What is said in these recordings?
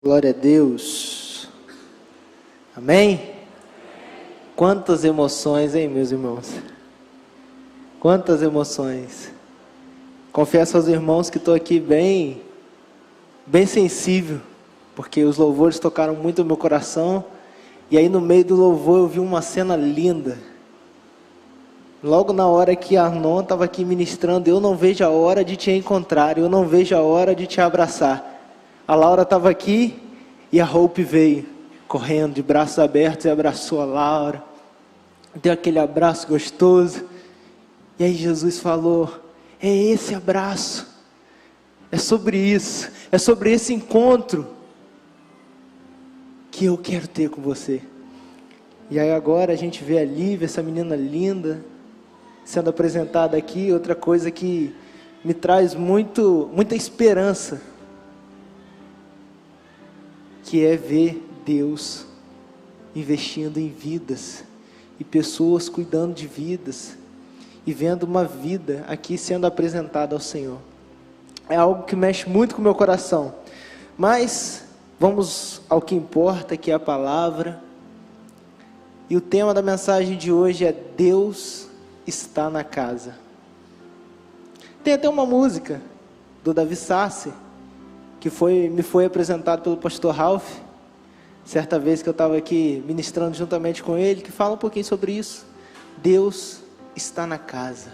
Glória a Deus. Amém? Quantas emoções, hein, meus irmãos? Quantas emoções. Confesso aos irmãos que estou aqui bem sensível, porque os louvores tocaram muito no meu coração. E aí no meio do louvor eu vi uma cena linda. Logo na hora que Arnon estava aqui ministrando, eu não vejo a hora de te encontrar, eu não vejo a hora de te abraçar. A Laura estava aqui e a Hope veio, correndo de braços abertos e abraçou a Laura. Deu aquele abraço gostoso. E aí Jesus falou, é esse abraço, é sobre isso, é sobre esse encontro que eu quero ter com você. E aí agora a gente vê a Lívia, essa menina linda, sendo apresentada aqui. Outra coisa que me traz muita esperança, que é ver Deus investindo em vidas, e pessoas cuidando de vidas, e vendo uma vida aqui sendo apresentada ao Senhor. É algo que mexe muito com o meu coração. Mas vamos ao que importa, que é a palavra. E o tema da mensagem de hoje é Deus está na casa. Tem até uma música do Davi Sassi, que me foi apresentado pelo pastor Ralph, certa vez que eu estava aqui ministrando juntamente com ele, que fala um pouquinho sobre isso. Deus está na casa.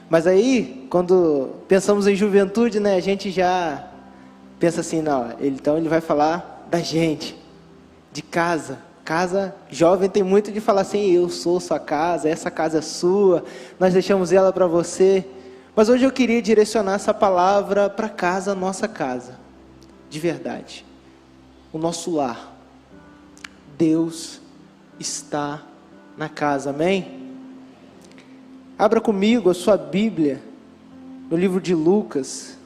Mas aí, quando pensamos em juventude, né, a gente já pensa assim, não, então ele vai falar da gente, de casa. Casa, jovem tem muito de falar assim, eu sou sua casa, essa casa é sua, nós deixamos ela para você. Mas hoje eu queria direcionar essa palavra para casa, nossa casa, de verdade, o nosso lar. Deus está na casa, amém? Abra comigo a sua Bíblia, no livro de Lucas,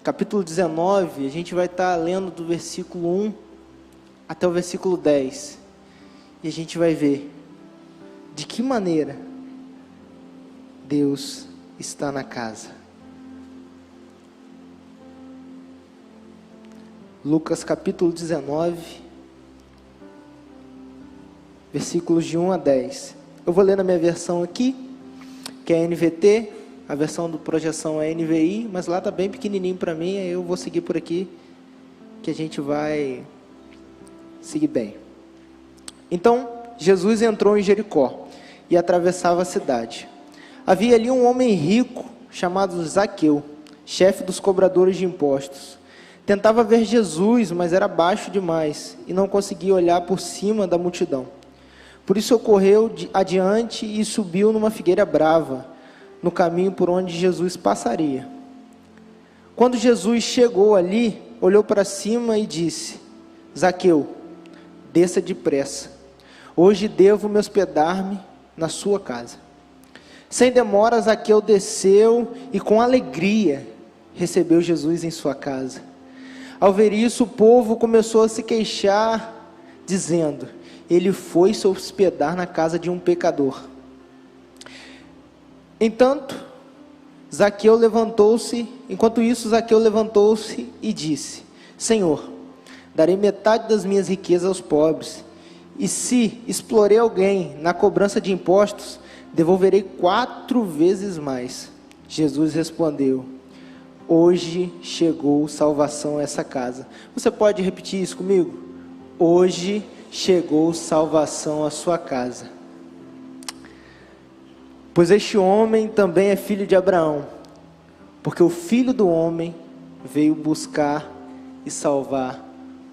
capítulo 19, a gente vai estar lendo do versículo 1 até o versículo 10, e a gente vai ver de que maneira Deus está na casa. Lucas capítulo 19, versículos de 1 a 10. Eu vou ler na minha versão aqui, que é NVT, a versão do projeção é NVI, mas lá está bem pequenininho para mim, aí eu vou seguir por aqui, que a gente vai seguir bem. Então, Jesus entrou em Jericó e atravessava a cidade. Havia ali um homem rico, chamado Zaqueu, chefe dos cobradores de impostos. Tentava ver Jesus, mas era baixo demais, e não conseguia olhar por cima da multidão. Por isso correu adiante e subiu numa figueira brava, no caminho por onde Jesus passaria. Quando Jesus chegou ali, olhou para cima e disse, Zaqueu, desça depressa, hoje devo me hospedar-me na sua casa. Sem demora, Zaqueu desceu e com alegria recebeu Jesus em sua casa. Ao ver isso, o povo começou a se queixar, dizendo, ele foi se hospedar na casa de um pecador. Enquanto isso, Zaqueu levantou-se e disse, Senhor, darei metade das minhas riquezas aos pobres, e se explorei alguém na cobrança de impostos, devolverei 4 vezes mais. Jesus respondeu, hoje chegou salvação a essa casa. Você pode repetir isso comigo? Hoje chegou salvação à sua casa. Pois este homem também é filho de Abraão, porque o Filho do Homem veio buscar e salvar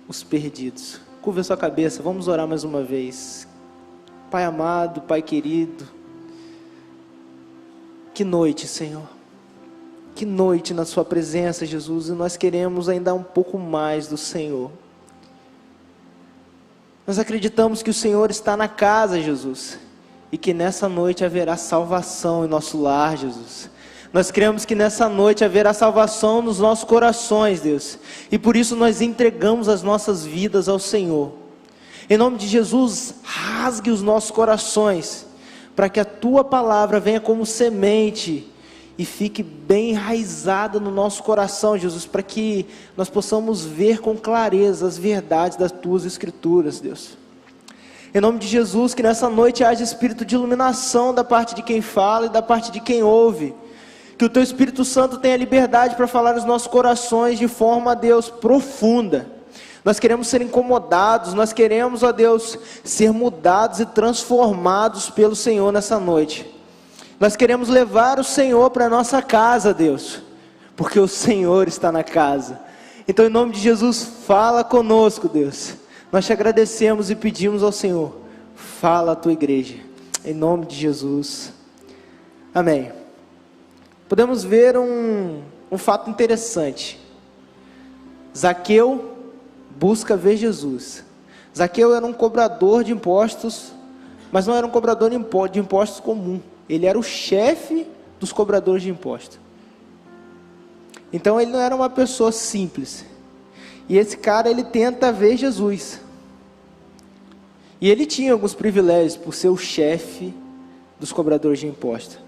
os perdidos. Curva a sua cabeça, vamos orar mais uma vez. Pai amado, Pai querido, que noite, Senhor, que noite na sua presença, Jesus, e nós queremos ainda um pouco mais do Senhor. Nós acreditamos que o Senhor está na casa, Jesus, e que nessa noite haverá salvação em nosso lar, Jesus. Nós cremos que nessa noite haverá salvação nos nossos corações, Deus, e por isso nós entregamos as nossas vidas ao Senhor. Em nome de Jesus, rasgue os nossos corações, para que a Tua palavra venha como semente, e fique bem enraizada no nosso coração, Jesus, para que nós possamos ver com clareza as verdades das Tuas Escrituras, Deus. Em nome de Jesus, que nessa noite haja espírito de iluminação da parte de quem fala e da parte de quem ouve. Que o Teu Espírito Santo tenha liberdade para falar nos nossos corações de forma, Deus, profunda. Nós queremos ser incomodados, nós queremos, ó Deus, ser mudados e transformados pelo Senhor nessa noite. Nós queremos levar o Senhor para a nossa casa, Deus, porque o Senhor está na casa. Então, em nome de Jesus, fala conosco, Deus. Nós te agradecemos e pedimos ao Senhor, fala a Tua igreja, em nome de Jesus, amém. Podemos ver um fato interessante. Zaqueu busca ver Jesus. Zaqueu era um cobrador de impostos, mas não era um cobrador de impostos comum. Ele era o chefe dos cobradores de impostos. Então ele não era uma pessoa simples. E esse cara, ele tenta ver Jesus. E ele tinha alguns privilégios por ser o chefe dos cobradores de impostos.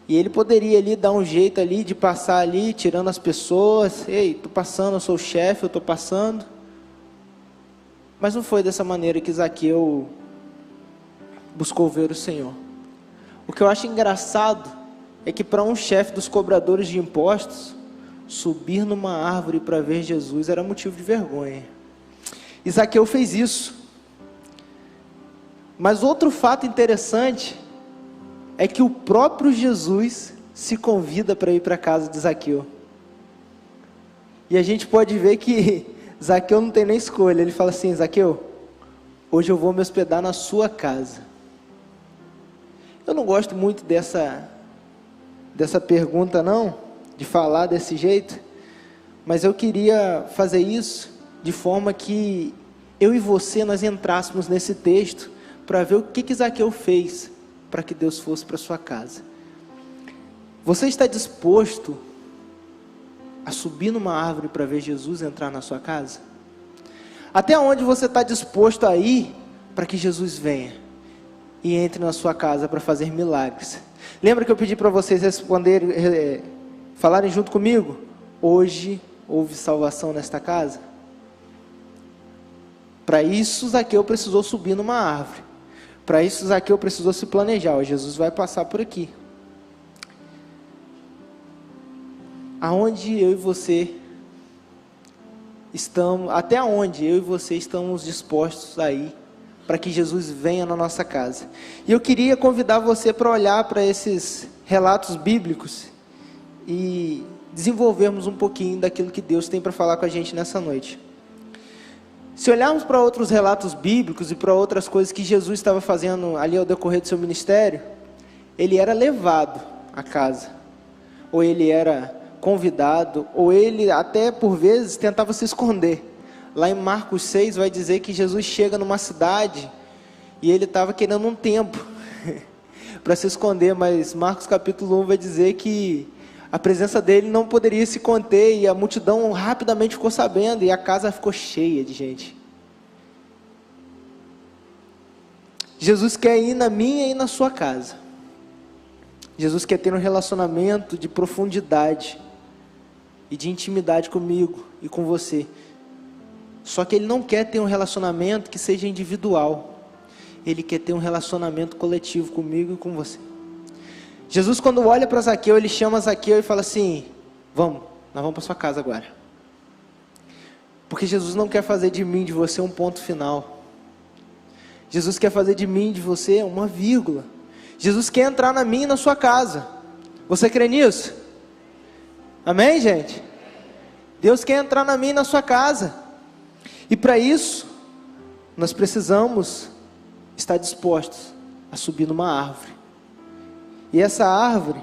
E ele poderia ali dar um jeito ali de passar ali, tirando as pessoas. Ei, estou passando, eu sou o chefe, eu estou passando. Mas não foi dessa maneira que Zaqueu buscou ver o Senhor. O que eu acho engraçado é que para um chefe dos cobradores de impostos, subir numa árvore para ver Jesus era motivo de vergonha. E Zaqueu fez isso. Mas outro fato interessante é que o próprio Jesus se convida para ir para a casa de Zaqueu. E a gente pode ver que Zaqueu não tem nem escolha. Ele fala assim: Zaqueu, hoje eu vou me hospedar na sua casa. Eu não gosto muito dessa pergunta não, de falar desse jeito, mas eu queria fazer isso de forma que eu e você, nós entrássemos nesse texto, para ver o que Zaqueu fez, para que Deus fosse para sua casa. Você está disposto a subir numa árvore para ver Jesus entrar na sua casa? Até onde você está disposto a ir para que Jesus venha e entre na sua casa para fazer milagres? Lembra que eu pedi para vocês responderem, falarem junto comigo? Hoje houve salvação nesta casa? Para isso Zaqueu precisou subir numa árvore. Para isso Zaqueu precisou se planejar. Ó, Jesus vai passar por aqui. Aonde eu e você estamos, até onde eu e você estamos dispostos a ir para que Jesus venha na nossa casa? E eu queria convidar você para olhar para esses relatos bíblicos e desenvolvermos um pouquinho daquilo que Deus tem para falar com a gente nessa noite. Se olharmos para outros relatos bíblicos e para outras coisas que Jesus estava fazendo ali ao decorrer do seu ministério, ele era levado à casa, ou ele era convidado, ou ele até por vezes tentava se esconder. Lá em Marcos 6 vai dizer que Jesus chega numa cidade e ele estava querendo um tempo para se esconder, mas Marcos capítulo 1 vai dizer que a presença dele não poderia se conter e a multidão rapidamente ficou sabendo e a casa ficou cheia de gente. Jesus quer ir na minha e na sua casa. Jesus quer ter um relacionamento de profundidade e de intimidade comigo e com você. Só que Ele não quer ter um relacionamento que seja individual. Ele quer ter um relacionamento coletivo comigo e com você. Jesus, quando olha para Zaqueu, Ele chama Zaqueu e fala assim: nós vamos para sua casa agora. Porque Jesus não quer fazer de mim, de você, um ponto final. Jesus quer fazer de mim, de você, uma vírgula. Jesus quer entrar na minha e na sua casa. Você crê nisso? Amém, gente? Deus quer entrar na minha e na sua casa. E para isso, nós precisamos estar dispostos a subir numa árvore. E essa árvore,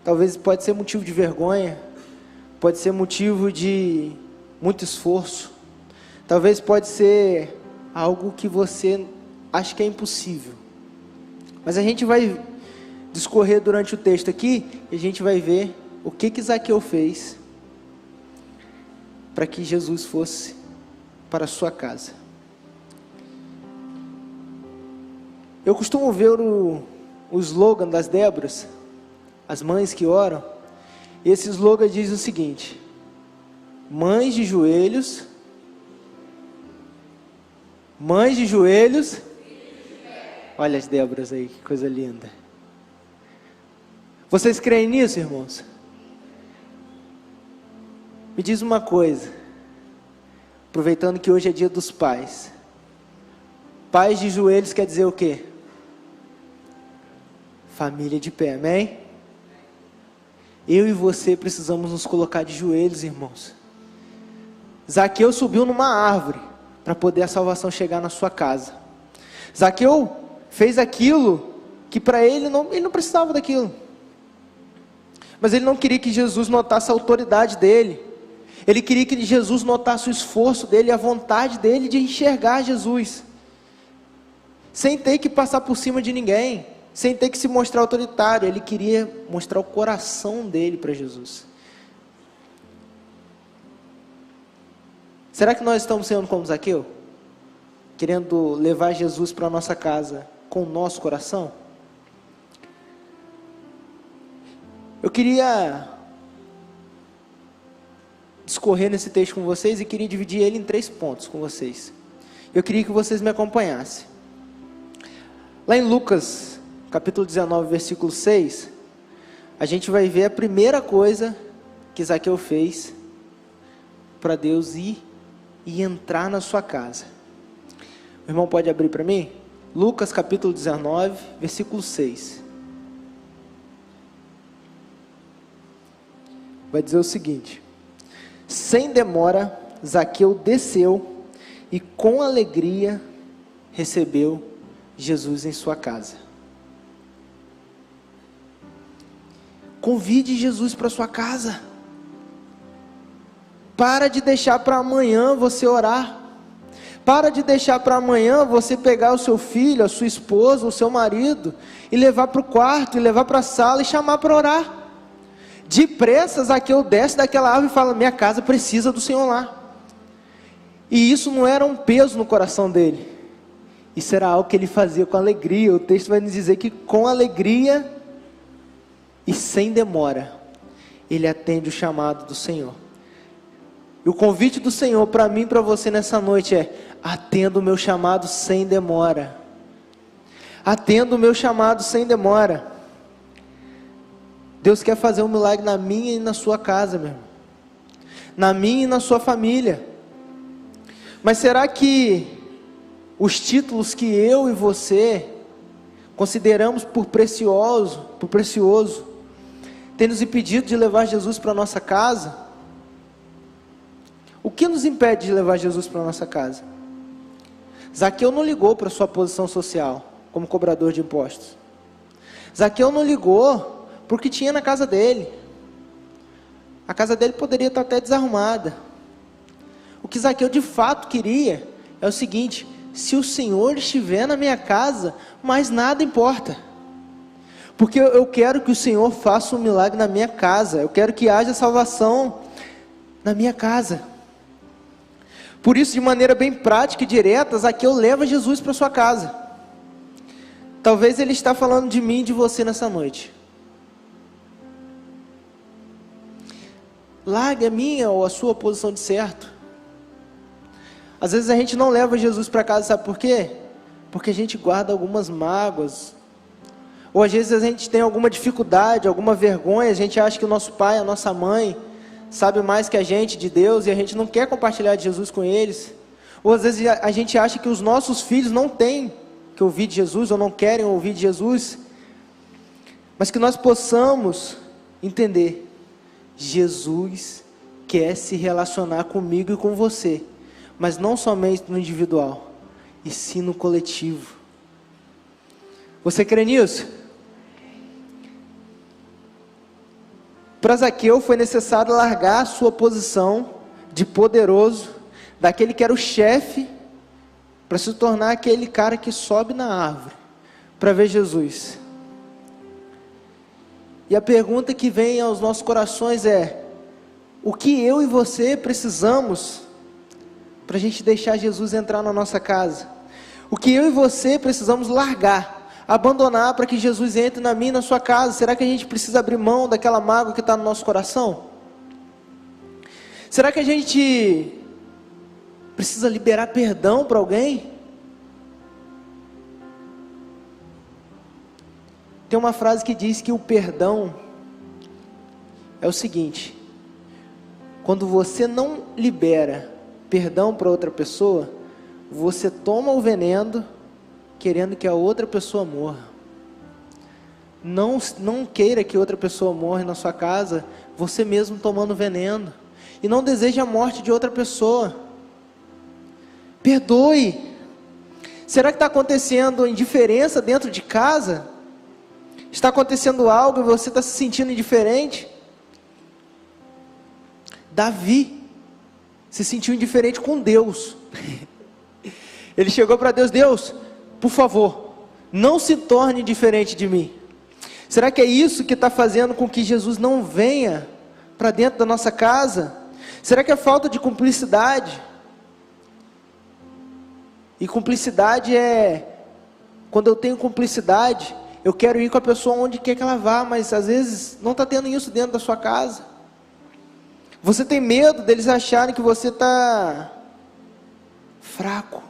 talvez pode ser motivo de vergonha, pode ser motivo de muito esforço, talvez pode ser algo que você acha que é impossível. Mas a gente vai discorrer durante o texto aqui, e a gente vai ver o que Zaqueu fez para que Jesus fosse para a sua casa. Eu costumo ver o slogan das Déboras, as mães que oram. Esse slogan diz o seguinte: mães de joelhos, olha as Déboras aí, que coisa linda. Vocês creem nisso, irmãos? Me diz uma coisa, aproveitando que hoje é dia dos pais. Pais de joelhos quer dizer o quê? Família de pé, amém? Eu e você precisamos nos colocar de joelhos, irmãos. Zaqueu subiu numa árvore para poder a salvação chegar na sua casa. Zaqueu fez aquilo que para ele não precisava daquilo. Mas ele não queria que Jesus notasse a autoridade dele. Ele queria que Jesus notasse o esforço dele, a vontade dele de enxergar Jesus. Sem ter que passar por cima de ninguém, sem ter que se mostrar autoritário. Ele queria mostrar o coração dele para Jesus. Será que nós estamos sendo como Zaqueu? Querendo levar Jesus para a nossa casa com o nosso coração? Eu queria discorrer nesse texto com vocês e queria dividir ele em 3 pontos com vocês. Eu queria que vocês me acompanhassem. Lá em Lucas, capítulo 19, versículo 6, a gente vai ver a primeira coisa que Zaqueu fez para Deus ir e entrar na sua casa. O irmão pode abrir para mim? Lucas capítulo 19, versículo 6. Vai dizer o seguinte: sem demora, Zaqueu desceu e com alegria recebeu Jesus em sua casa. Convide Jesus para sua casa. Para de deixar para amanhã você orar. Para de deixar para amanhã você pegar o seu filho, a sua esposa, o seu marido e levar para o quarto, e levar para a sala e chamar para orar. Depressa, Zaqueu desce daquela árvore e fala: minha casa precisa do Senhor lá. E isso não era um peso no coração dele. Isso era algo que ele fazia com alegria. O texto vai nos dizer que com alegria e sem demora, ele atende o chamado do Senhor. E o convite do Senhor para mim e para você nessa noite é: atenda o meu chamado sem demora. Atenda o meu chamado sem demora. Deus quer fazer um milagre na minha e na sua casa, meu irmão. Na minha e na sua família. Mas será que os títulos que eu e você consideramos por precioso, tem nos impedido de levar Jesus para a nossa casa? O que nos impede de levar Jesus para a nossa casa? Zaqueu não ligou para a sua posição social, como cobrador de impostos. Zaqueu não ligou porque tinha na casa dele. A casa dele poderia estar até desarrumada. O que Zaqueu de fato queria é o seguinte: se o Senhor estiver na minha casa, mais nada importa. Porque eu quero que o Senhor faça um milagre na minha casa. Eu quero que haja salvação na minha casa. Por isso, de maneira bem prática e direta, Zaqueu leva Jesus para sua casa. Talvez ele está falando de mim e de você nessa noite. Largue a minha ou a sua posição de certo. Às vezes a gente não leva Jesus para casa, sabe por quê? Porque a gente guarda algumas mágoas. Ou às vezes a gente tem alguma dificuldade, alguma vergonha. A gente acha que o nosso pai, a nossa mãe sabe mais que a gente de Deus e a gente não quer compartilhar de Jesus com eles. Ou às vezes a gente acha que os nossos filhos não têm que ouvir de Jesus ou não querem ouvir de Jesus. Mas que nós possamos entender: Jesus quer se relacionar comigo e com você, mas não somente no individual, e sim no coletivo. Você crê nisso? Para Zaqueu foi necessário largar a sua posição de poderoso, daquele que era o chefe, para se tornar aquele cara que sobe na árvore para ver Jesus. E a pergunta que vem aos nossos corações é: o que eu e você precisamos para a gente deixar Jesus entrar na nossa casa? O que eu e você precisamos largar? abandonar para que Jesus entre na minha e na sua casa? Será que a gente precisa abrir mão daquela mágoa que está no nosso coração? Será que a gente precisa liberar perdão para alguém? Tem uma frase que diz que o perdão é o seguinte: quando você não libera perdão para outra pessoa, você toma o veneno querendo que a outra pessoa morra. Não queira que outra pessoa morra na sua casa, você mesmo tomando veneno. E não deseje a morte de outra pessoa. Perdoe. Será que está acontecendo indiferença dentro de casa? Está acontecendo algo e você está se sentindo indiferente? Davi se sentiu indiferente com Deus. Ele chegou para Deus: Deus, por favor, não se torne diferente de mim. Será que é isso que está fazendo com que Jesus não venha para dentro da nossa casa? Será que é falta de cumplicidade? E cumplicidade é, quando eu tenho cumplicidade, eu quero ir com a pessoa onde quer que ela vá, mas às vezes não está tendo isso dentro da sua casa. Você tem medo deles acharem que você está fraco,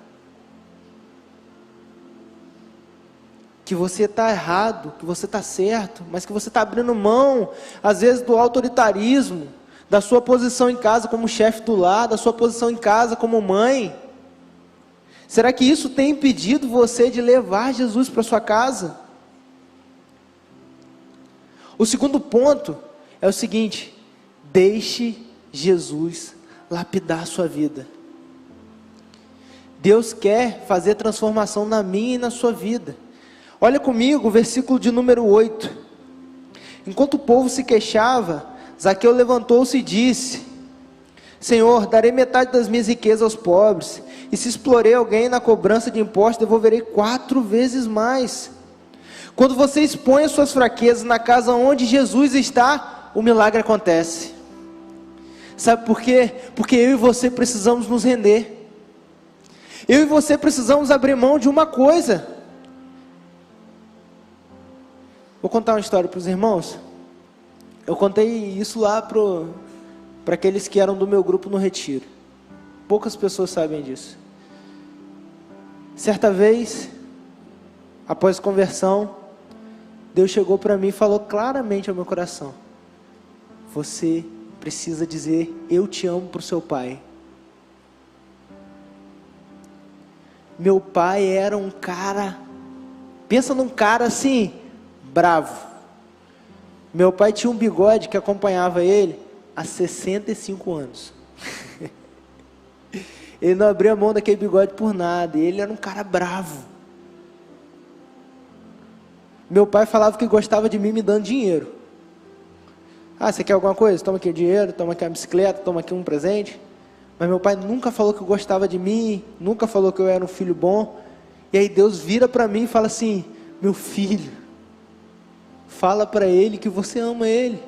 que você está errado, que você está certo, mas que você está abrindo mão, às vezes, do autoritarismo, da sua posição em casa como chefe do lar, da sua posição em casa como mãe. Será que isso tem impedido você de levar Jesus para sua casa? O segundo ponto é o seguinte: deixe Jesus lapidar a sua vida. Deus quer fazer transformação na minha e na sua vida. Olha comigo o versículo de número 8. Enquanto o povo se queixava, Zaqueu levantou-se e disse: Senhor, darei metade das minhas riquezas aos pobres, e se explorei alguém na cobrança de impostos, devolverei 4 vezes mais. Quando você expõe as suas fraquezas na casa onde Jesus está, o milagre acontece. Sabe por quê? Porque eu e você precisamos nos render. Eu e você precisamos abrir mão de uma coisa. Vou contar uma história para os irmãos. Eu contei isso lá para aqueles que eram do meu grupo no retiro. Poucas pessoas sabem disso. Certa vez, após conversão, Deus chegou para mim e falou claramente ao meu coração: você precisa dizer eu te amo para o seu pai. Meu pai era um cara, pensa num cara assim, bravo. Meu pai tinha um bigode que acompanhava ele há 65 anos. Ele não abria mão daquele bigode por nada, ele era um cara bravo. Meu pai falava que gostava de mim me dando dinheiro. Ah, você quer alguma coisa? Toma aqui o dinheiro, toma aqui uma bicicleta, toma aqui um presente. Mas meu pai nunca falou que gostava de mim, nunca falou que eu era um filho bom. E aí Deus vira para mim e fala assim: meu filho, fala para ele que você ama ele.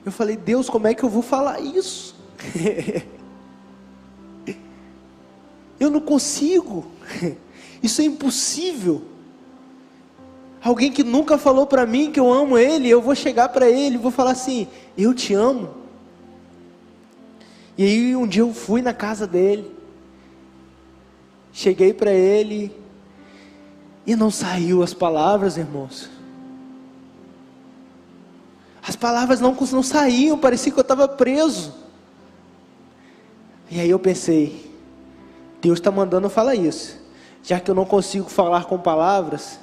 Eu falei: Deus, como é que eu vou falar isso? Eu não consigo. Isso é impossível. Alguém que nunca falou para mim que eu amo ele, eu vou chegar para ele e vou falar assim: eu te amo. E aí um dia eu fui na casa dele, cheguei para ele e não saiu as palavras, irmãos. As palavras não saíam, parecia que eu estava preso. E aí eu pensei: Deus está mandando eu falar isso. Já que eu não consigo falar com palavras,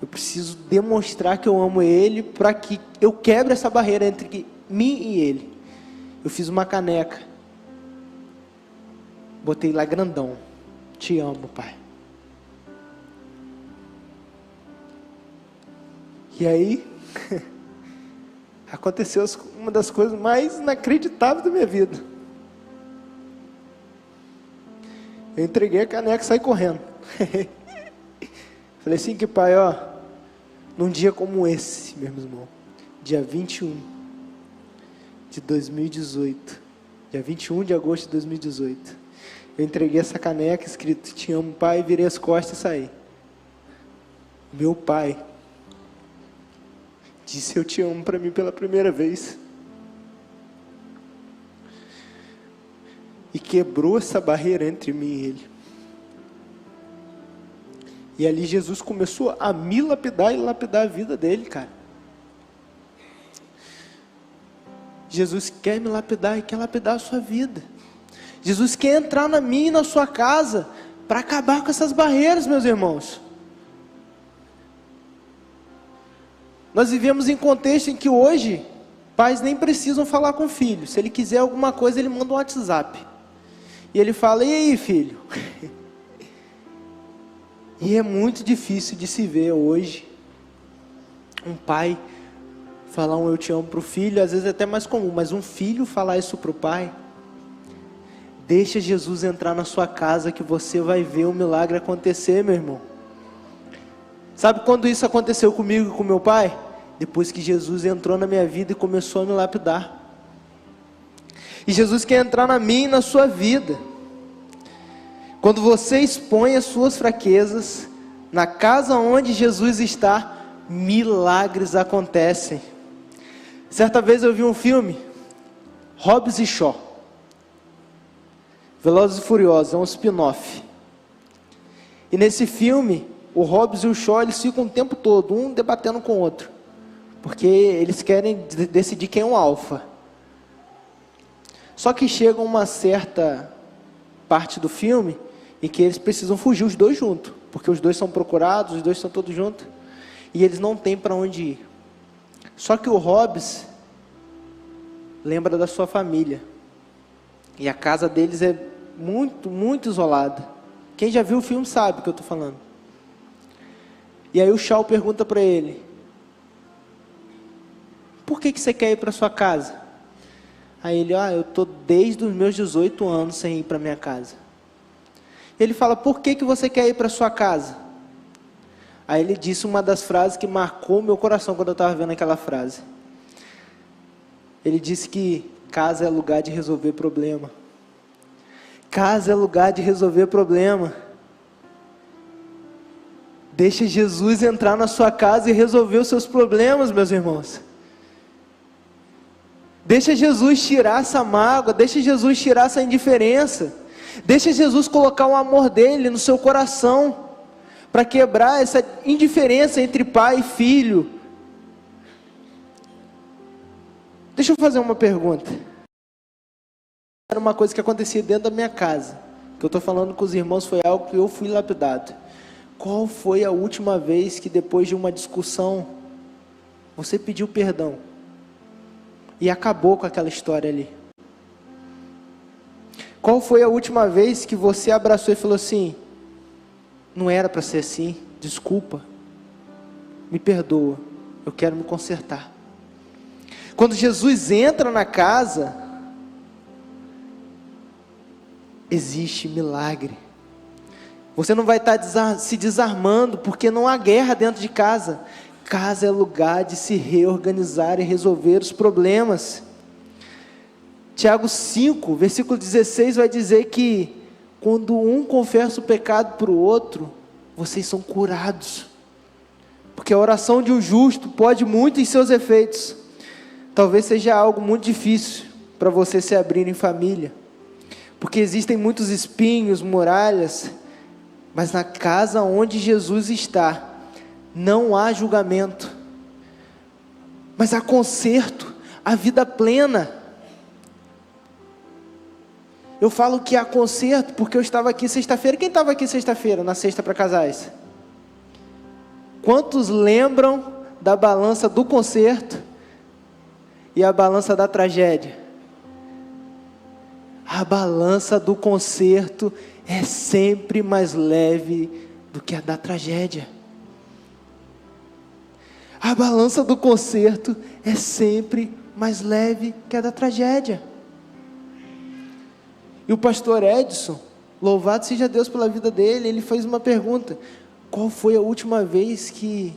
eu preciso demonstrar que eu amo ele, para que eu quebre essa barreira entre mim e ele. Eu fiz uma caneca, botei lá grandão: te amo, pai. E aí aconteceu uma das coisas mais inacreditáveis da minha vida. Eu entreguei a caneca e saí correndo. Falei assim: que pai, ó, num dia como esse, meu irmão, dia 21 de 2018, dia 21 de agosto de 2018, Eu entreguei essa caneca escrito "Te amo, pai", virei as costas e saí. Meu pai disse "eu te amo" para mim pela primeira vez. E quebrou essa barreira entre mim e ele. E ali Jesus começou a me lapidar e lapidar a vida dele, cara. Jesus quer me lapidar e quer lapidar a sua vida. Jesus quer entrar na minha e na sua casa para acabar com essas barreiras, meus irmãos. Nós vivemos em contexto em que hoje pais nem precisam falar com o filho. Se ele quiser alguma coisa, ele manda um WhatsApp. E ele fala: "E aí, filho?" E é muito difícil de se ver hoje um pai falar um "eu te amo" para o filho. Às vezes é até mais comum, mas um filho falar isso para o pai. Deixa Jesus entrar na sua casa que você vai ver o milagre acontecer, meu irmão. Sabe quando isso aconteceu comigo e com meu pai? Depois que Jesus entrou na minha vida e começou a me lapidar. E Jesus quer entrar na minha e na sua vida. Quando você expõe as suas fraquezas, na casa onde Jesus está, milagres acontecem. Certa vez eu vi um filme, Hobbs e Shaw, Velozes e Furiosos, é um spin-off. E nesse filme, o Hobbs e o Shaw, eles ficam o tempo todo, um debatendo com o outro, porque eles querem decidir quem é o alfa. Só que chega uma certa parte do filme em que eles precisam fugir os dois juntos, porque os dois são procurados, os dois estão todos juntos, e eles não têm para onde ir. Só que o Hobbs lembra da sua família, e a casa deles é muito, muito isolada. Quem já viu o filme sabe o que eu estou falando. E aí o Shaw pergunta para ele: "Por que você quer ir para sua casa?" Aí ele: "Eu estou desde os meus 18 anos sem ir para minha casa." Ele fala: "Por que você quer ir para sua casa?" Aí ele disse uma das frases que marcou meu coração quando eu estava vendo aquela frase. Ele disse que casa é lugar de resolver problema. Casa é lugar de resolver problema. Deixa Jesus entrar na sua casa e resolver os seus problemas, meus irmãos. Deixa Jesus tirar essa mágoa, deixa Jesus tirar essa indiferença. Deixa Jesus colocar o amor dele no seu coração, para quebrar essa indiferença entre pai e filho. Deixa eu fazer uma pergunta. Era uma coisa que acontecia dentro da minha casa, que eu estou falando com os irmãos, foi algo que eu fui lapidado. Qual foi a última vez que depois de uma discussão, você pediu perdão e acabou com aquela história ali? Qual foi a última vez que você abraçou e falou assim: "Não era para ser assim, desculpa, me perdoa, eu quero me consertar"? Quando Jesus entra na casa, existe milagre. Você não vai estar se desarmando, porque não há guerra dentro de casa. Casa é lugar de se reorganizar e resolver os problemas. Tiago 5, versículo 16 vai dizer que quando um confessa o pecado para o outro, vocês são curados. Porque a oração de um justo pode muito em seus efeitos. Talvez seja algo muito difícil para você se abrir em família, porque existem muitos espinhos, muralhas, mas na casa onde Jesus está, não há julgamento, mas há conserto, há vida plena. Eu falo que há conserto porque eu estava aqui sexta-feira. Quem estava aqui sexta-feira, na sexta para casais? Quantos lembram da balança do conserto e a balança da tragédia? A balança do conserto é sempre mais leve do que a da tragédia. A balança do conserto é sempre mais leve que a da tragédia. E o pastor Edson, louvado seja Deus pela vida dele, ele fez uma pergunta: qual foi a última vez que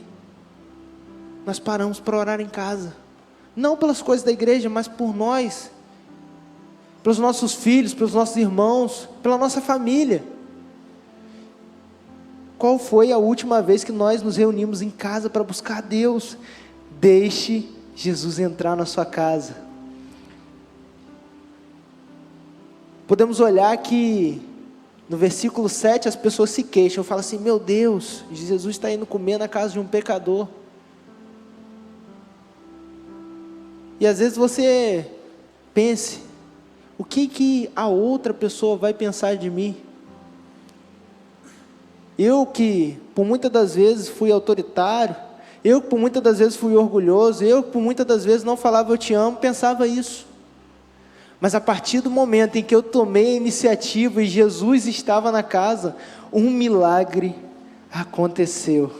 nós paramos para orar em casa? Não pelas coisas da igreja, mas por nós. pelos nossos filhos, pelos nossos irmãos, pela nossa família. Qual foi a última vez que nós nos reunimos em casa para buscar a Deus? Deixe Jesus entrar na sua casa. Podemos olhar que no versículo 7 as pessoas se queixam, falam assim: meu Deus, Jesus está indo comer na casa de um pecador. E às vezes você pense, o que a outra pessoa vai pensar de mim? Eu que por muitas das vezes fui autoritário, eu que por muitas das vezes fui orgulhoso, eu que por muitas das vezes não falava eu te amo, pensava isso. Mas a partir do momento em que eu tomei a iniciativa e Jesus estava na casa, um milagre aconteceu.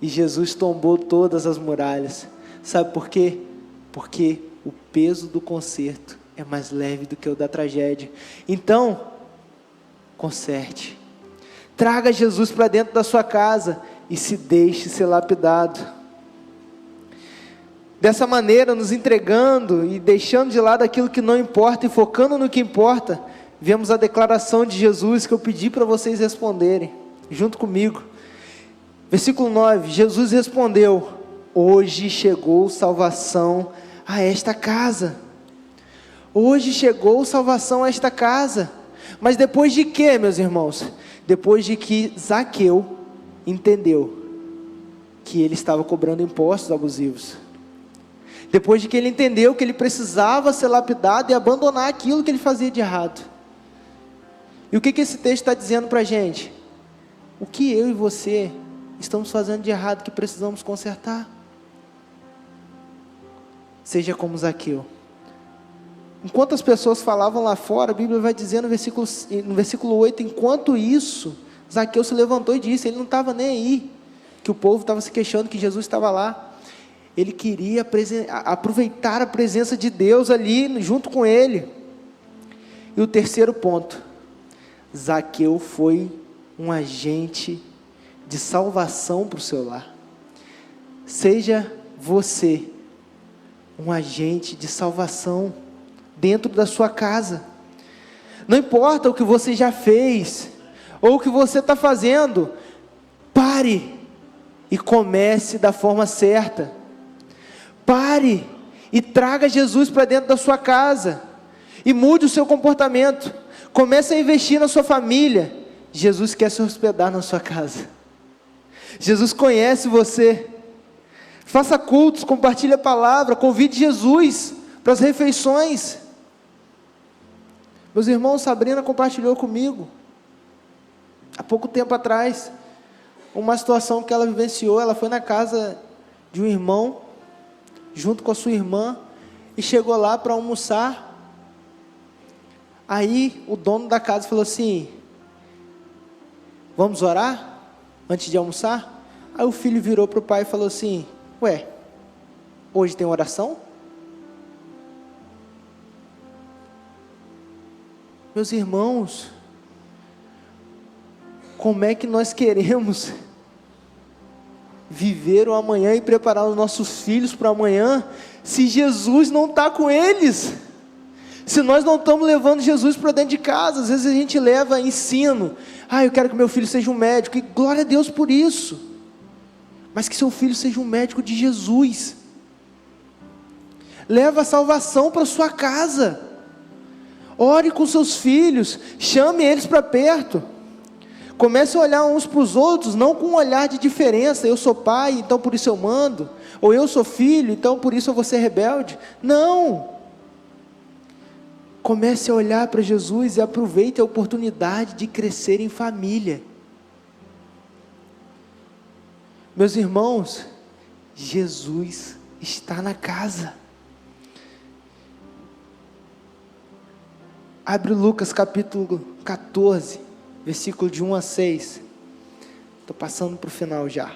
E Jesus tombou todas as muralhas. Sabe por quê? Porque o peso do conserto é mais leve do que o da tragédia. Então, conserte. Traga Jesus para dentro da sua casa e se deixe ser lapidado. Dessa maneira, nos entregando e deixando de lado aquilo que não importa e focando no que importa, vemos a declaração de Jesus que eu pedi para vocês responderem, junto comigo. Versículo 9, Jesus respondeu: hoje chegou salvação a esta casa. Hoje chegou salvação a esta casa. Mas depois de quê, meus irmãos? Depois de que Zaqueu entendeu que ele estava cobrando impostos abusivos. Depois de que ele entendeu que ele precisava ser lapidado e abandonar aquilo que ele fazia de errado. E o que esse texto está dizendo para a gente? O que eu e você estamos fazendo de errado que precisamos consertar? Seja como Zaqueu. Enquanto as pessoas falavam lá fora, a Bíblia vai dizer no versículo 8, enquanto isso, Zaqueu se levantou e disse, ele não estava nem aí, que o povo estava se queixando que Jesus estava lá. Ele queria aproveitar a presença de Deus ali, junto com ele. E o terceiro ponto, Zaqueu foi um agente de salvação para o seu lar. Seja você um agente de salvação dentro da sua casa. Não importa o que você já fez, ou o que você está fazendo, pare e comece da forma certa. Pare e traga Jesus para dentro da sua casa, e mude o seu comportamento. Comece a investir na sua família. Jesus quer se hospedar na sua casa. Jesus conhece você. Faça cultos, compartilhe a palavra, convide Jesus para as refeições. Meus irmãos, Sabrina compartilhou comigo, há pouco tempo atrás, uma situação que ela vivenciou. Ela foi na casa de um irmão, junto com a sua irmã, e chegou lá para almoçar. Aí o dono da casa falou assim: vamos orar antes de almoçar? Aí o filho virou para o pai e falou assim: ué, hoje tem oração? Meus irmãos, como é que nós queremos viver o amanhã e preparar os nossos filhos para amanhã, se Jesus não está com eles? Se nós não estamos levando Jesus para dentro de casa. Às vezes a gente leva ensino, eu quero que meu filho seja um médico, e glória a Deus por isso, mas que seu filho seja um médico de Jesus. Leva a salvação para sua casa, ore com seus filhos, chame eles para perto. Comece a olhar uns para os outros, não com um olhar de diferença, eu sou pai, então por isso eu mando, ou eu sou filho, então por isso eu vou ser rebelde. Não, comece a olhar para Jesus e aproveite a oportunidade de crescer em família. Meus irmãos, Jesus está na casa. Abre Lucas capítulo 14, versículo de 1 a 6, estou passando para o final já.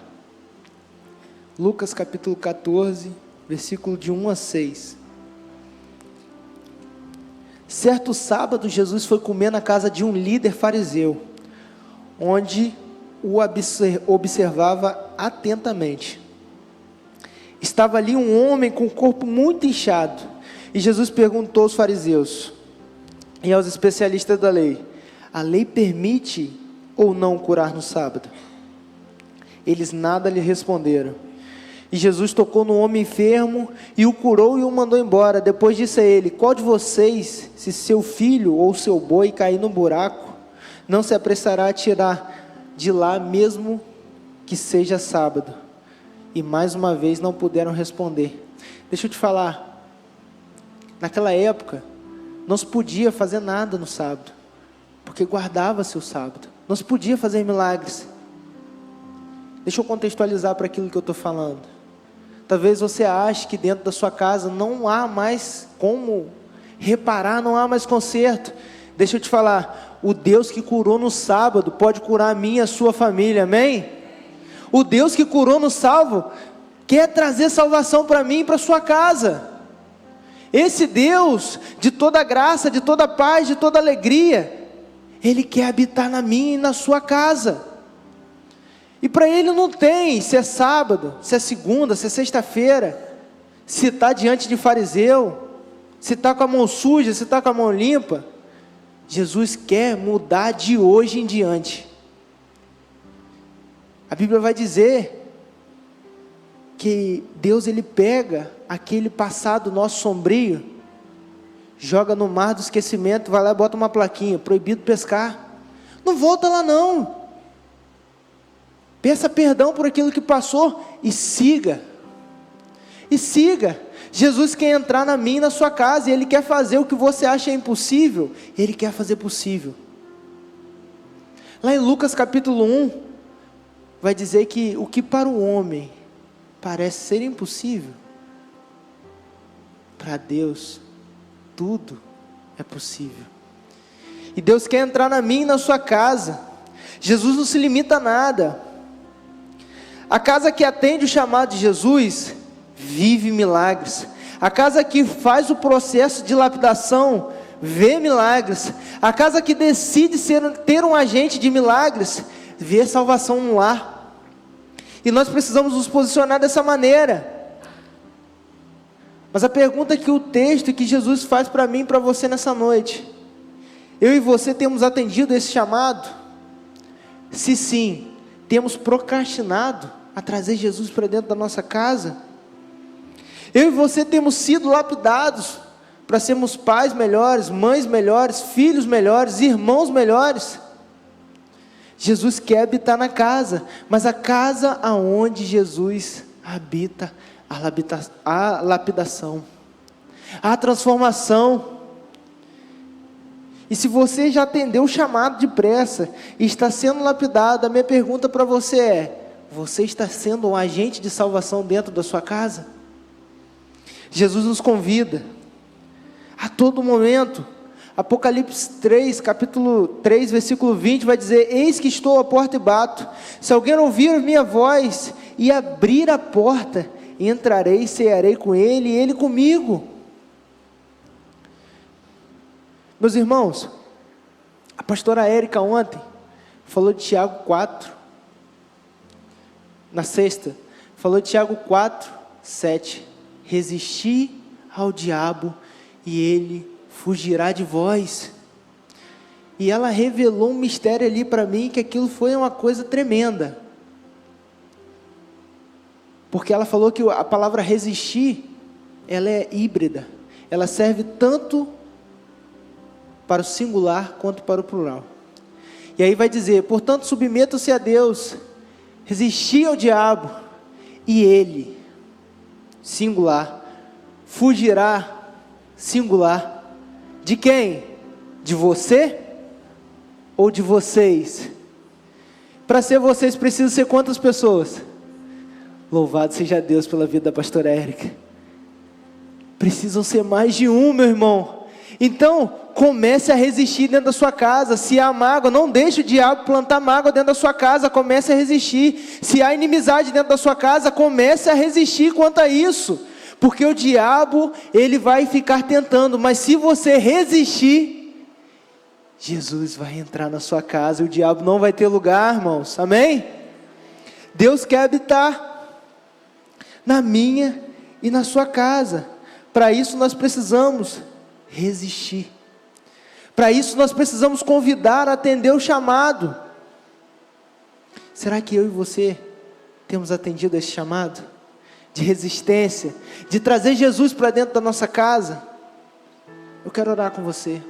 Lucas capítulo 14, versículo de 1 a 6. Certo sábado, Jesus foi comer na casa de um líder fariseu, onde o observava atentamente. Estava ali um homem com o corpo muito inchado, E Jesus perguntou aos fariseus e aos especialistas da lei: a lei permite ou não curar no sábado? Eles nada lhe responderam. E Jesus tocou no homem enfermo e o curou e o mandou embora. Depois disse a ele: qual de vocês, se seu filho ou seu boi cair no buraco, não se apressará a tirar de lá, mesmo que seja sábado? E mais uma vez não puderam responder. Deixa eu te falar, naquela época não se podia fazer nada no sábado, porque guardava-se o sábado, não se podia fazer milagres. Deixa eu contextualizar para aquilo que eu estou falando. Talvez você ache que dentro da sua casa não há mais como reparar, não há mais conserto. Deixa eu te falar, o Deus que curou no sábado pode curar a minha e a sua família, amém? O Deus que curou no sábado quer trazer salvação para mim e para a sua casa. Esse Deus de toda graça, de toda paz, de toda alegria, Ele quer habitar na minha e na sua casa. E para Ele não tem se é sábado, se é segunda, se é sexta-feira, se está diante de fariseu, se está com a mão suja, se está com a mão limpa. Jesus quer mudar de hoje em diante. A Bíblia vai dizer que Deus, Ele pega aquele passado nosso sombrio, joga no mar do esquecimento, vai lá e bota uma plaquinha: proibido pescar. Não volta lá não. Peça perdão por aquilo que passou e siga. E siga. Jesus quer entrar na minha e na sua casa, e Ele quer fazer o que você acha impossível, Ele quer fazer possível. Lá em Lucas capítulo 1, vai dizer que o que para o homem parece ser impossível, para Deus tudo é possível. E Deus quer entrar na minha e na sua casa. Jesus não se limita a nada. A casa que atende o chamado de Jesus vive milagres. A casa que faz o processo de lapidação vê milagres. A casa que decide ter um agente de milagres vê salvação no lar. E nós precisamos nos posicionar dessa maneira. Mas a pergunta que o texto que Jesus faz para mim e para você nessa noite: eu e você temos atendido esse chamado? Se sim, temos procrastinado a trazer Jesus para dentro da nossa casa? Eu e você temos sido lapidados para sermos pais melhores, mães melhores, filhos melhores, irmãos melhores? Jesus quer habitar na casa, mas a casa aonde Jesus habita, a lapidação, a transformação. E se você já atendeu o chamado depressa e está sendo lapidado, a minha pergunta para você é: você está sendo um agente de salvação dentro da sua casa? Jesus nos convida a todo momento. Apocalipse 3, capítulo 3, versículo 20 vai dizer: eis que estou à porta e bato, se alguém ouvir a minha voz e abrir a porta, entrarei e cearei com ele e ele comigo. Meus irmãos, a pastora Érica ontem falou de Tiago 4, na sexta, falou de Tiago 4, 7, resisti ao diabo e ele fugirá de vós. E ela revelou um mistério ali para mim, que aquilo foi uma coisa tremenda, porque ela falou que a palavra resistir, ela é híbrida, ela serve tanto para o singular quanto para o plural. E aí vai dizer: portanto submetam-se a Deus, resisti ao diabo, e ele, singular, fugirá, singular, de quem? De você ou de vocês? Para ser vocês precisam ser quantas pessoas? Louvado seja Deus pela vida da pastora Érica. Precisam ser mais de um, meu irmão. Então, comece a resistir dentro da sua casa. Se há mágoa, não deixe o diabo plantar mágoa dentro da sua casa, comece a resistir. Se há inimizade dentro da sua casa, comece a resistir quanto a isso, porque o diabo, ele vai ficar tentando, mas se você resistir, Jesus vai entrar na sua casa e o diabo não vai ter lugar, irmãos, amém? Deus quer habitar na minha e na sua casa. Para isso nós precisamos resistir. Para isso nós precisamos convidar a atender o chamado. Será que eu e você temos atendido a esse chamado? De resistência, de trazer Jesus para dentro da nossa casa? Eu quero orar com você.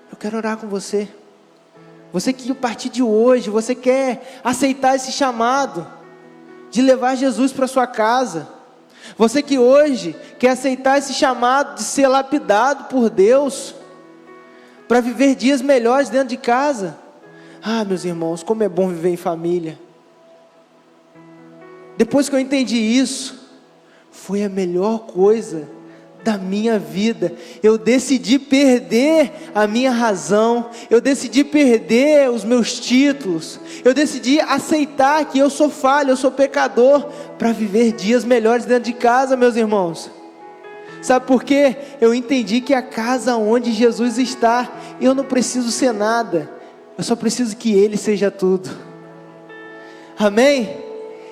Eu quero orar com você. Você que a partir de hoje, você quer aceitar esse chamado de levar Jesus para sua casa. Você que hoje quer aceitar esse chamado de ser lapidado por Deus, para viver dias melhores dentro de casa. Ah, meus irmãos, como é bom viver em família. Depois que eu entendi isso, foi a melhor coisa da minha vida. Eu decidi perder a minha razão, eu decidi perder os meus títulos, eu decidi aceitar que eu sou falho, eu sou pecador, para viver dias melhores dentro de casa, meus irmãos. Sabe por quê? Eu entendi que a casa onde Jesus está, eu não preciso ser nada, eu só preciso que Ele seja tudo. Amém?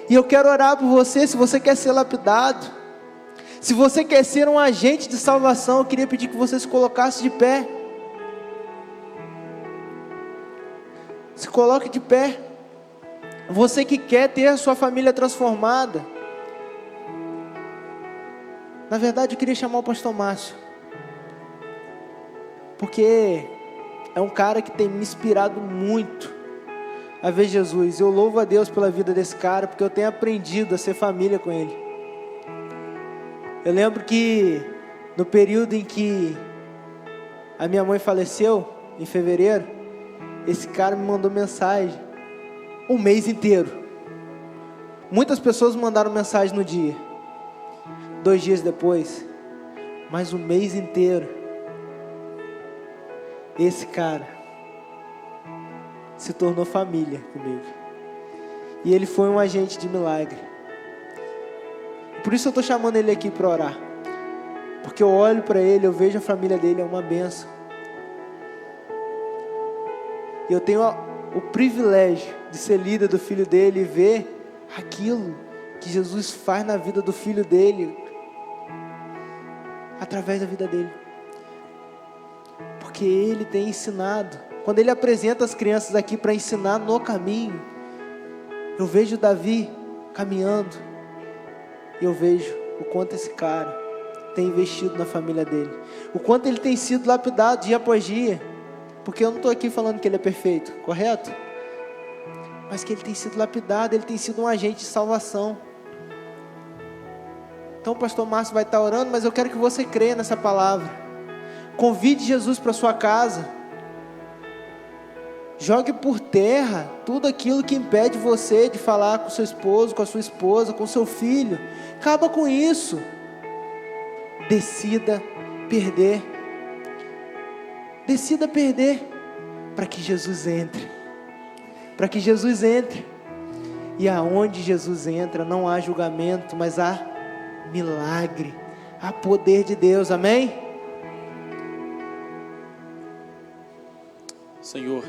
E eu quero orar por você. Se você quer ser lapidado, se você quer ser um agente de salvação, eu queria pedir que você se colocasse de pé. Se coloque de pé. Você que quer ter a sua família transformada. Na verdade, eu queria chamar o pastor Márcio, porque é um cara que tem me inspirado muito a ver Jesus. Eu louvo a Deus pela vida desse cara, porque eu tenho aprendido a ser família com ele. Eu lembro que no período em que a minha mãe faleceu, em fevereiro, esse cara me mandou mensagem um mês inteiro. Muitas pessoas mandaram mensagem no dia, 2 dias depois, mas um mês inteiro. Esse cara se tornou família comigo, e ele foi um agente de milagre. Por isso eu estou chamando ele aqui para orar, porque eu olho para ele, eu vejo a família dele, é uma bênção. E eu tenho o privilégio de ser líder do filho dele e ver aquilo que Jesus faz na vida do filho dele, através da vida dele, porque ele tem ensinado. Quando ele apresenta as crianças aqui para ensinar no caminho, eu vejo Davi caminhando, e eu vejo o quanto esse cara tem investido na família dele, o quanto ele tem sido lapidado dia após dia. Porque eu não estou aqui falando que ele é perfeito, correto? Mas que ele tem sido lapidado, ele tem sido um agente de salvação. Então o pastor Márcio vai estar orando, mas eu quero que você creia nessa palavra. Convide Jesus para sua casa. Jogue por terra tudo aquilo que impede você de falar com seu esposo, com a sua esposa, com seu filho. Acaba com isso. Decida perder. Decida perder, para que Jesus entre. Para que Jesus entre. E aonde Jesus entra, não há julgamento, mas há milagre, há poder de Deus. Amém? Senhor,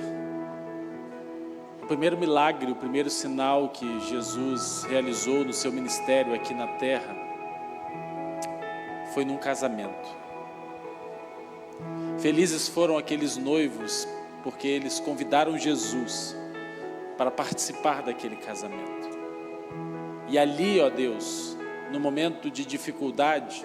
o primeiro milagre, o primeiro sinal que Jesus realizou no seu ministério aqui na terra foi num casamento. Felizes foram aqueles noivos, porque eles convidaram Jesus para participar daquele casamento. E ali, ó Deus, no momento de dificuldade,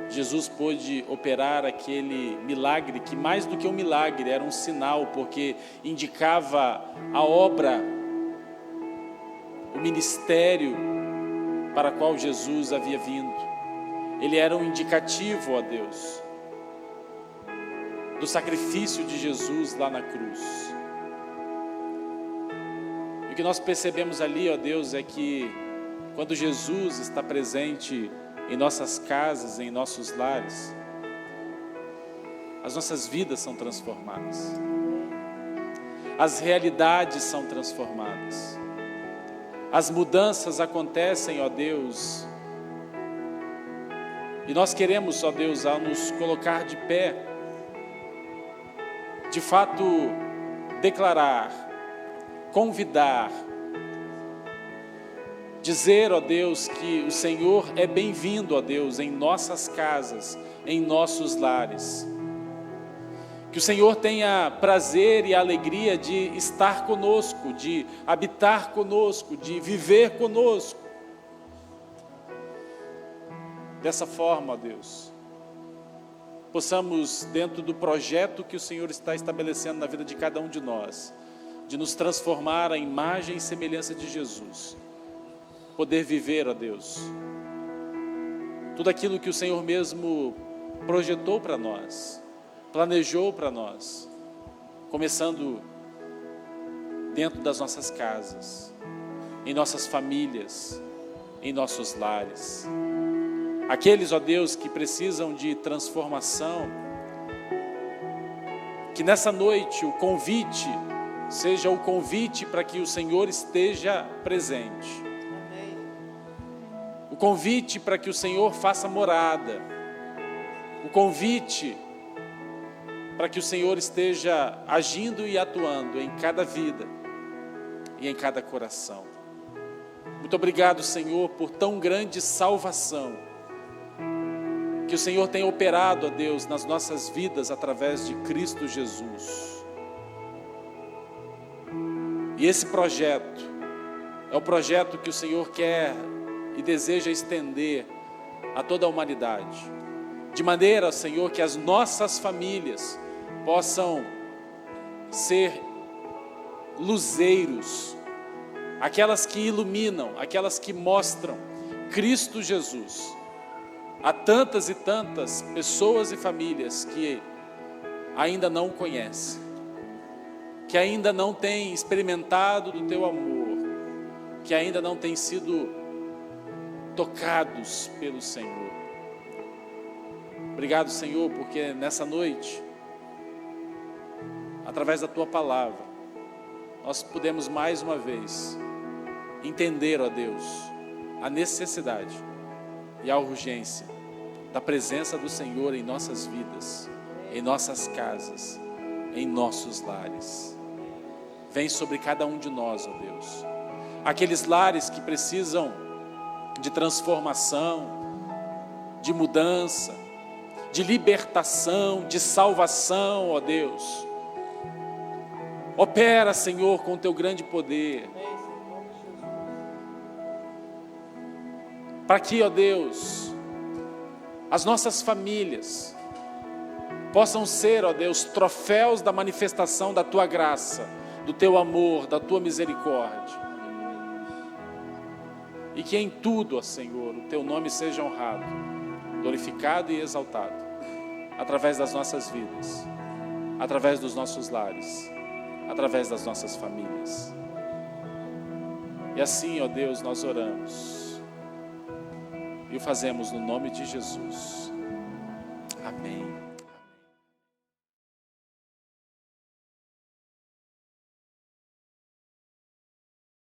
Jesus pôde operar aquele milagre, que mais do que um milagre, era um sinal, porque indicava a obra, o ministério para o qual Jesus havia vindo. Ele era um indicativo, ó Deus, do sacrifício de Jesus lá na cruz. E o que nós percebemos ali, ó Deus, é que quando Jesus está presente em nossas casas, em nossos lares, as nossas vidas são transformadas, as realidades são transformadas, as mudanças acontecem, ó Deus. E nós queremos, ó Deus, ao nos colocar de pé, de fato, declarar, convidar Dizer, ó Deus, que o Senhor é bem-vindo, ó Deus, em nossas casas, em nossos lares. Que o Senhor tenha prazer e alegria de estar conosco, de habitar conosco, de viver conosco. Dessa forma, ó Deus, possamos, dentro do projeto que o Senhor está estabelecendo na vida de cada um de nós, de nos transformar à imagem e semelhança de Jesus, poder viver, ó Deus, tudo aquilo que o Senhor mesmo projetou para nós, planejou para nós, começando dentro das nossas casas, em nossas famílias, em nossos lares. Aqueles, ó Deus, que precisam de transformação, que nessa noite o convite seja o convite para que o Senhor esteja presente. O convite para que o Senhor faça morada. O convite para que o Senhor esteja agindo e atuando em cada vida e em cada coração. Muito obrigado, Senhor, por tão grande salvação que o Senhor tem operado, ó Deus, nas nossas vidas através de Cristo Jesus. E esse projeto é o projeto que o Senhor quer e deseja estender a toda a humanidade, de maneira, Senhor, que as nossas famílias possam ser luzeiros, aquelas que iluminam, aquelas que mostram Cristo Jesus a tantas e tantas pessoas e famílias que ainda não conhecem, que ainda não têm experimentado do Teu amor, que ainda não têm sido tocados pelo Senhor. Obrigado, Senhor, porque nessa noite, através da Tua palavra, nós podemos mais uma vez entender, ó Deus, a necessidade e a urgência da presença do Senhor em nossas vidas, em nossas casas, em nossos lares. Vem sobre cada um de nós, ó Deus. Aqueles lares que precisam de transformação, de mudança, de libertação, de salvação, ó Deus. Opera, Senhor, com o Teu grande poder. Para que, ó Deus, as nossas famílias possam ser, ó Deus, troféus da manifestação da Tua graça, do Teu amor, da Tua misericórdia. E que em tudo, ó Senhor, o Teu nome seja honrado, glorificado e exaltado, através das nossas vidas, através dos nossos lares, através das nossas famílias. E assim, ó Deus, nós oramos e o fazemos no nome de Jesus.